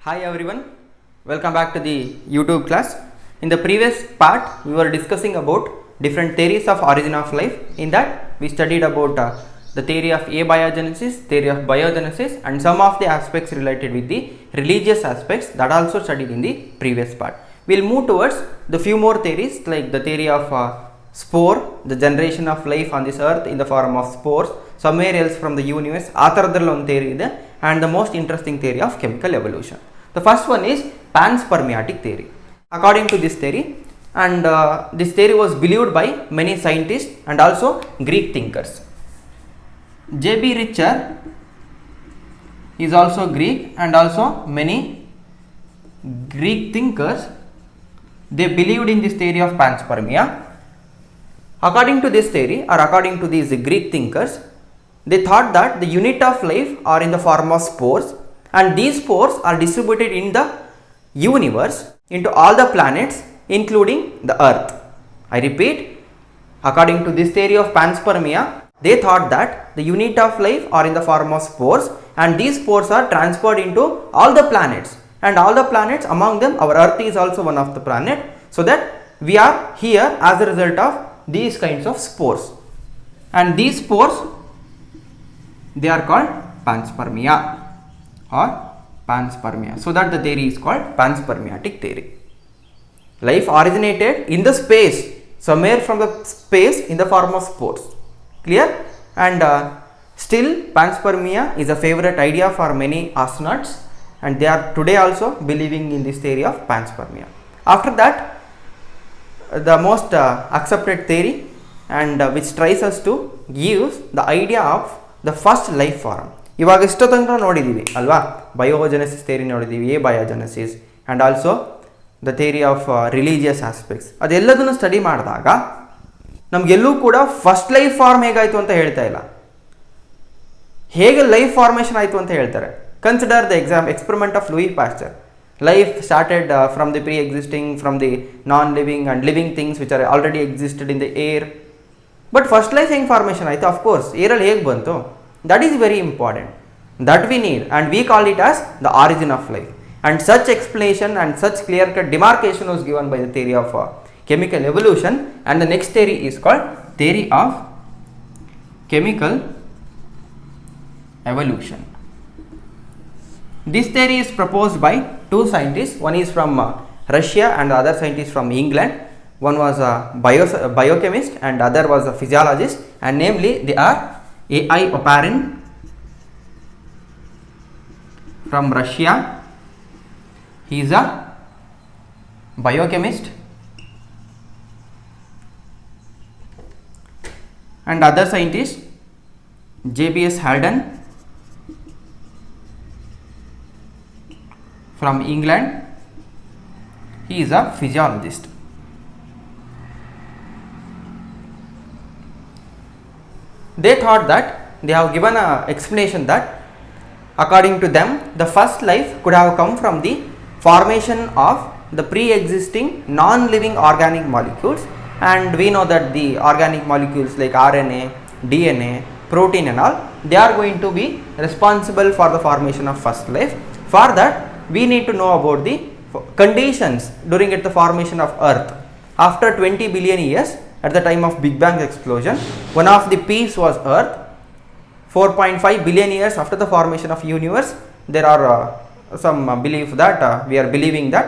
Hi everyone, welcome back to the YouTube class. In the previous part, we were discussing about different theories of origin of life. In that, we studied about the theory of abiogenesis, theory of biogenesis, and some of the aspects related with the religious aspects that also studied in the previous part. We will move towards the few more theories like the theory of spore, the generation of life on this earth in the form of spores, somewhere else from the universe, one theory ಇದೆ, and the most interesting theory of chemical evolution. The first one is panspermiotic theory. According to this theory, and this theory was believed by many scientists and also Greek thinkers. J.B. Richter is also Greek, and also many Greek thinkers, they believed in this theory of panspermia. According to this theory, or according to these Greek thinkers, they thought that the unit of life are in the form of spores, and these spores are distributed in the universe into all the planets including the earth. I repeat, according to this theory of panspermia, they thought that the unit of life are in the form of spores, and these spores are transferred into all the planets, and all the planets, among them our earth is also one of the planet, so that we are here as a result of these kinds of spores, and these spores, they are called panspermia or panspermia. So that the theory is called panspermiotic theory. Life originated in the space, somewhere from the space in the form of spores. Clear? And still panspermia is a favorite idea for many astronauts, and they are today also believing in this theory of panspermia. After that, the most accepted theory, and which tries us to give the idea of the first life form. ಇವಾಗ ಇಷ್ಟು ತನಕ ನೋಡಿದ್ದೀವಿ ಅಲ್ವಾ, biogenesis theory ನೋಡಿದ್ದೀವಿ, abiogenesis, and also the theory of religious aspects. ಅದೆಲ್ಲದನ್ನು study ಮಾಡಿದಾಗ ನಮಗೆಲ್ಲೂ ಕೂಡ ಫಸ್ಟ್ ಲೈಫ್ ಫಾರ್ಮ್ ಹೇಗಾಯಿತು ಅಂತ ಹೇಳ್ತಾ ಇಲ್ಲ, ಹೇಗೆ ಲೈಫ್ ಫಾರ್ಮೇಷನ್ ಆಯಿತು ಅಂತ ಹೇಳ್ತಾರೆ. Consider the experiment of Louis Pasteur. Life started from the pre-existing, from the non-living and living things which are already existed in the air. But first life ಹೆಂಗೆ formation ಆಯಿತು? ಆಫ್ ಕೋರ್ಸ್ ಏರಲ್ಲಿ ಹೇಗೆ ಬಂತು? That is very important. That we need, and we call it as the origin of life. And such explanation and such clear-cut demarcation was given by the theory of chemical evolution. And the next theory is called theory of chemical evolution. This theory is proposed by two scientists. One is from Russia and the other scientist from England. One was a biochemist and other was a physiologist, and namely they are A.I. Oparin from Russia. He is a biochemist, and other scientist J.B.S. Haldane from England. He is a physiologist. They thought that they have given an explanation that according to them the first life could have come from the formation of the pre-existing non-living organic molecules, and we know that the organic molecules like RNA, DNA, protein and all, they are going to be responsible for the formation of first life. For that we need to know about the conditions during the formation of earth. After 20 billion years, at the time of Big Bang explosion, one of the piece was earth. 4.5 billion years after the formation of universe, there are some belief that we are believing that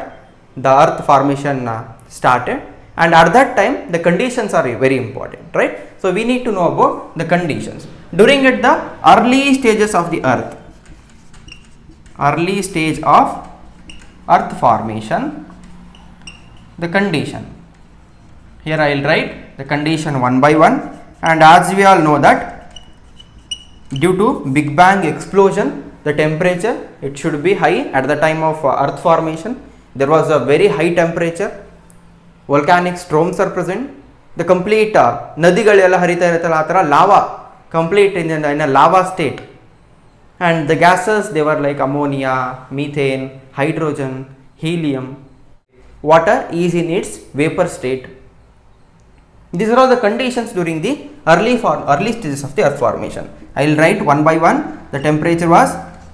the earth formation started, and at that time the conditions are very important, right? So we need to know about the conditions during the early stages of the earth. Early stage of earth formation, the condition. Here I will write the condition one by one, and as we all know that due to Big Bang explosion, the temperature, it should be high at the time of earth formation. There was a very high temperature, volcanic storms are present, the complete ನದಿಗಳೆಲ್ಲ ಹರಿತಾ ಇರುತ್ತಲ್ಲ ಆ ಥರ lava, complete in a lava state, and the gases, they were like ammonia, methane, hydrogen, helium. Water is in its vapor state. These are all the conditions during the early stages of the earth formation. I will write one by one. The temperature was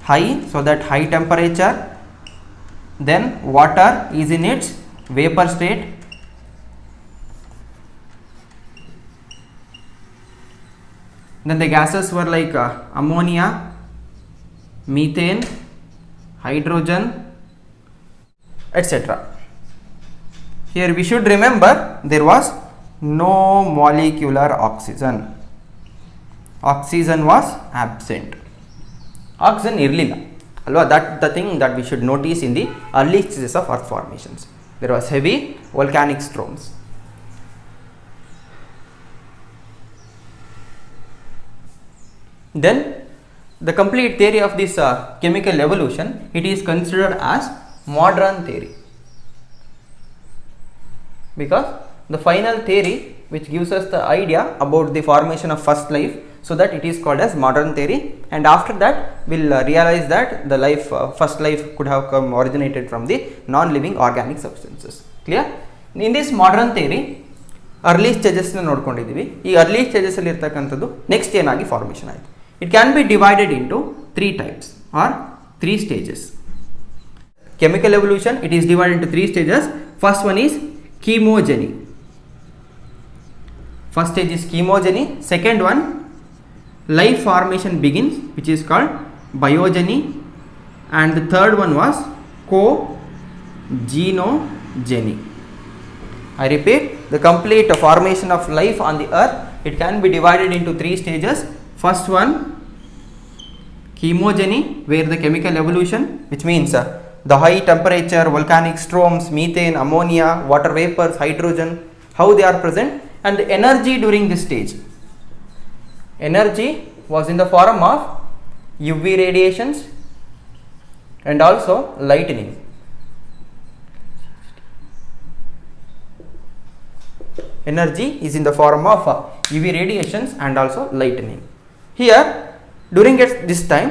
high, so that high temperature then water is in its vapor state, then the gases were like ammonia, methane, hydrogen, etc. Here we should remember there was no molecular oxygen. Oxygen was absent. Oxygen irlilla. Alva, that the thing that we should notice in the early stages of earth formations. There was heavy volcanic storms. Then the complete theory of this chemical evolution, it is considered as modern theory, because the final theory which gives us the idea about the formation of first life, so that it is called as modern theory, and after that we will realize that the life first life could have come originated from the non-living organic substances. Clear? In this modern theory early stages na ನೋಡ್ಕೊಂಡಿದ್ದೀವಿ. ಈ early stages ಅಲ್ಲಿ ಇರತಕ್ಕಂಥದ್ದು next ಏನಾಗಿ formation ಆಯಿತು. It can be divided into 3 types or 3 stages. Chemical evolution, it is divided into 3 stages. First one is chemogeny. First stage is chemogeny. Second one, life formation begins, which is called biogeny, and the third one was cogenogeny. I repeat, the complete formation of life on the earth, it can be divided into 3 stages. First one, chemogeny, where the chemical evolution, which means the high temperature, volcanic storms, methane, ammonia, water vapors, hydrogen, how they are present, and the energy during this stage. Energy was in the form of UV radiations and also lightning. Energy is in the form of UV radiations and also lightning. Here, during this time,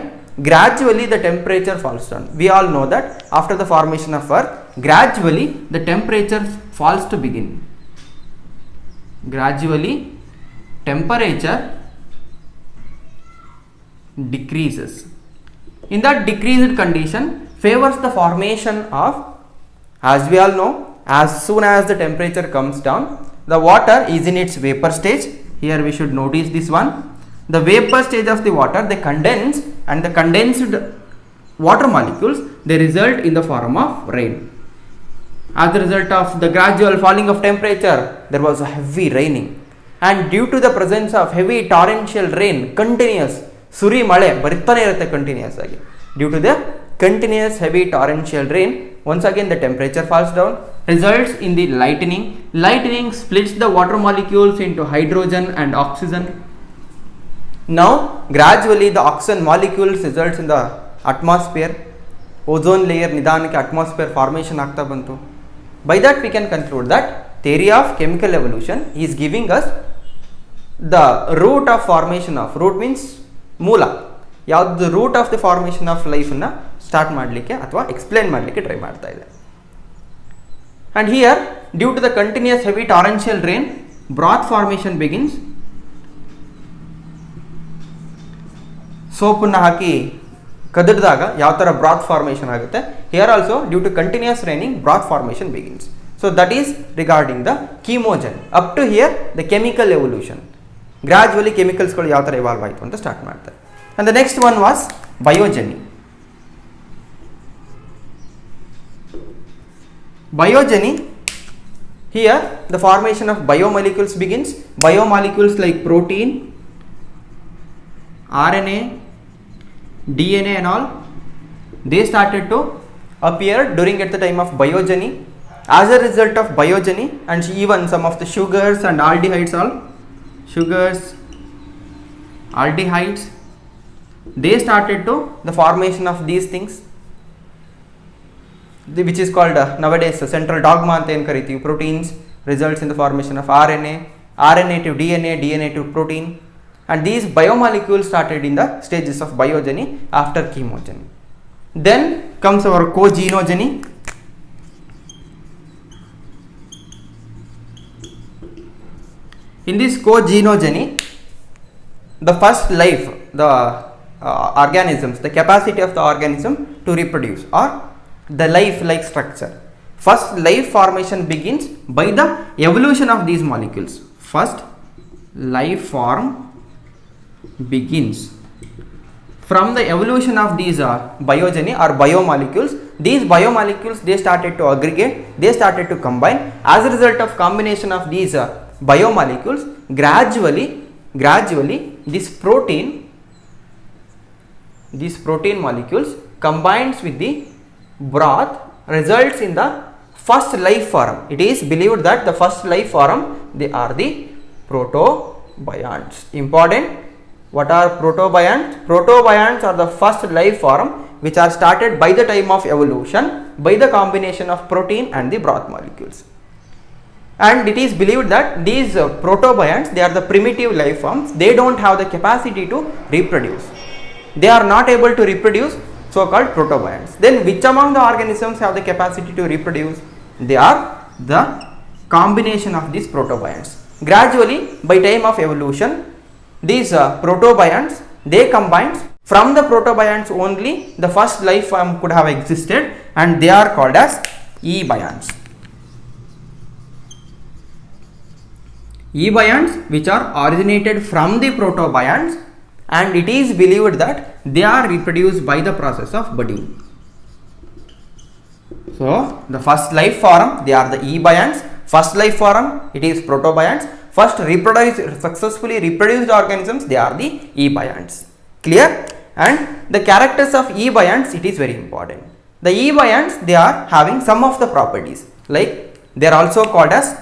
gradually the temperature falls down. We all know that after the formation of earth, gradually the temperature falls to begin. Gradually temperature decreases. In that decreased condition favors the formation of, as we all know, as soon as the temperature comes down, the water is in its vapor stage. Here we should notice this one. The vapor stage of the water, they condense, and the condensed water molecules, they result in the form of rain. As a result of the gradual falling of temperature, there was a heavy raining, and due to the presence of heavy torrential rain, continuous suri male bartane irutte continuous agi, due to the continuous heavy torrential rain, once again the temperature falls down, results in the lightning. Lightning splits the water molecules into hydrogen and oxygen. Now gradually the oxygen molecules results in the atmosphere. Ozone layer nidanake atmosphere formation aagta bantu. By that we can conclude that theory of chemical evolution is giving us the root of formation of, root means moola, ಯಾವ್ದು root of the formation of ಲೈಫನ್ನು start ಮಾಡಲಿಕ್ಕೆ ಅಥವಾ explain ಮಾಡಲಿಕ್ಕೆ try ಮಾಡ್ತಾ ಇದೆ. And here due to the continuous heavy torrential rain, broth formation begins. ಸೋಪನ್ನು ಹಾಕಿ ಕದಡಿದಾಗ ಯಾವ ಥರ ಬ್ರಾತ್ ಫಾರ್ಮೇಷನ್ ಆಗುತ್ತೆ, here also due to continuous raining broth formation begins. So that is regarding the chemogeny. Up to here the chemical evolution, gradually ಕೆಮಿಕಲ್ಸ್ಗಳು ಯಾವ ಥರ evolve ಆಯಿತು ಅಂತ ಸ್ಟಾರ್ಟ್ ಮಾಡ್ತಾರೆ. And the next one was biogeny. Biogeny, here the formation of biomolecules begins. Biomolecules like protein, RNA, DNA and all, they started to appear during at the time of biogeny. As a result of biogeny, and even some of the sugars and aldehydes, all sugars, aldehydes, they started to the formation of these things, which is called nowadays central dogma anta ಏನು ಕರಿತೀವಿ. proteins results in the formation of RNA, RNA to DNA, DNA to protein, and these biomolecules started in the stages of biogeny after chemogeny. Then comes our cogenogeny. In this cogenogeny, the first life, the organisms, the capacity of the organism to reproduce or the life-like structure. First life formation begins by the evolution of these molecules. First life form begins from the evolution of these biogeny or biomolecules. These biomolecules, they started to aggregate, they started to combine. As a result of combination of these biomolecules, gradually this protein molecules combines with the broth, results in the first life form. It is believed that the first life form, they are the protobionts. Important. What are protobionts? Protobionts are the first life form which are started by the time of evolution by the combination of protein and the broth molecules. And it is believed that these protobionts, they are the primitive life forms. They don't have the capacity to reproduce. They are not able to reproduce, so-called protobionts. Then which among the organisms have the capacity to reproduce? They are the combination of these protobionts. Gradually, by time of evolution, these protobionts, they combined. From the protobionts only the first life form could have existed, and they are called as ebionts. Ebionts, which are originated from the protobionts, and it is believed that they are reproduced by the process of budding. So the first life form, they are the ebionts. First life form, it is protobionts. First successfully reproduced organisms, they are the ebionts. Clear? And the characters of ebionts, it is very important. The ebionts, they are having some of the properties, like they are also called as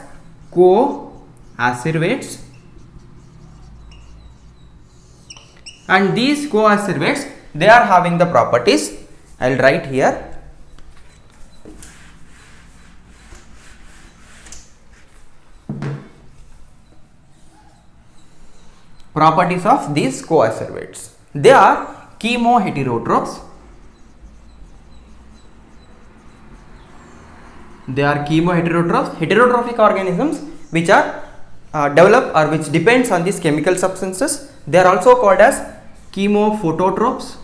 coacervates, and these coacervates, they are having the properties. I will write here. Properties of these coacervates. They are chemoheterotrophs. They are chemoheterotrophs, heterotrophic organisms which are develop or which depends on these chemical substances. They are also called as chemophototrophs.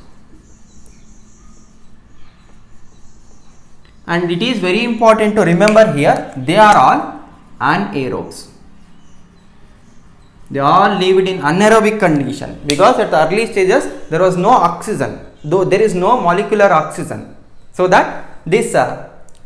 And it is very important to remember here, they are all anaerobes. They all lived in anaerobic condition, because at the early stages there was no oxygen, though there is no molecular oxygen. So that this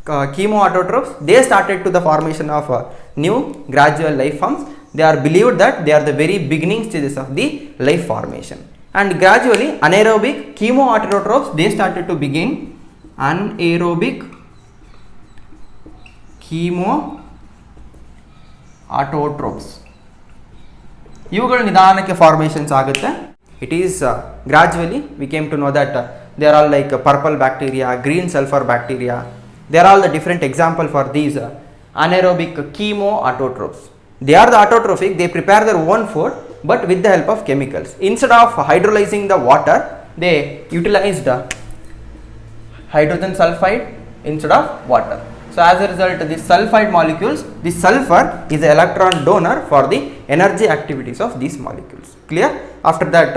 chemoautotrophs, they started to the formation of new gradual life forms. They are believed that they are the very beginning stages of the life formation. And gradually anaerobic chemoautotrophs, they started to begin. Anaerobic chemoautotrophs. ಇವುಗಳು ನಿಧಾನಕ್ಕೆ formations ಆಗುತ್ತೆ. It is gradually we came to know that they are all like purple bacteria, green sulphur bacteria. They are all the different example for these anaerobic chemoautotrophs. They are the autotrophic, they prepare their own food but with the help of chemicals. Instead of hydrolyzing the water, they utilized hydrogen sulfide instead of water. So as a result, these sulfide molecules, this sulfur is the electron donor for the energy activities of these molecules. Clear? After that,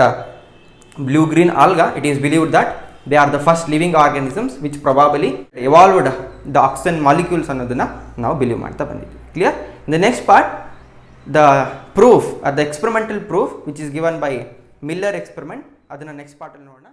blue green alga, it is believed that they are the first living organisms which probably evolved the oxygen molecules ಅನ್ನೋದನ್ನ ನಾವು believe ಮಾಡ್ತಾ ಬಂದಿದ್ದೀವಿ. Clear? In the next part, the proof or the experimental proof which is given by Miller experiment, ಅದನ್ನ next part ಅಲ್ಲಿ ನೋಡೋಣ.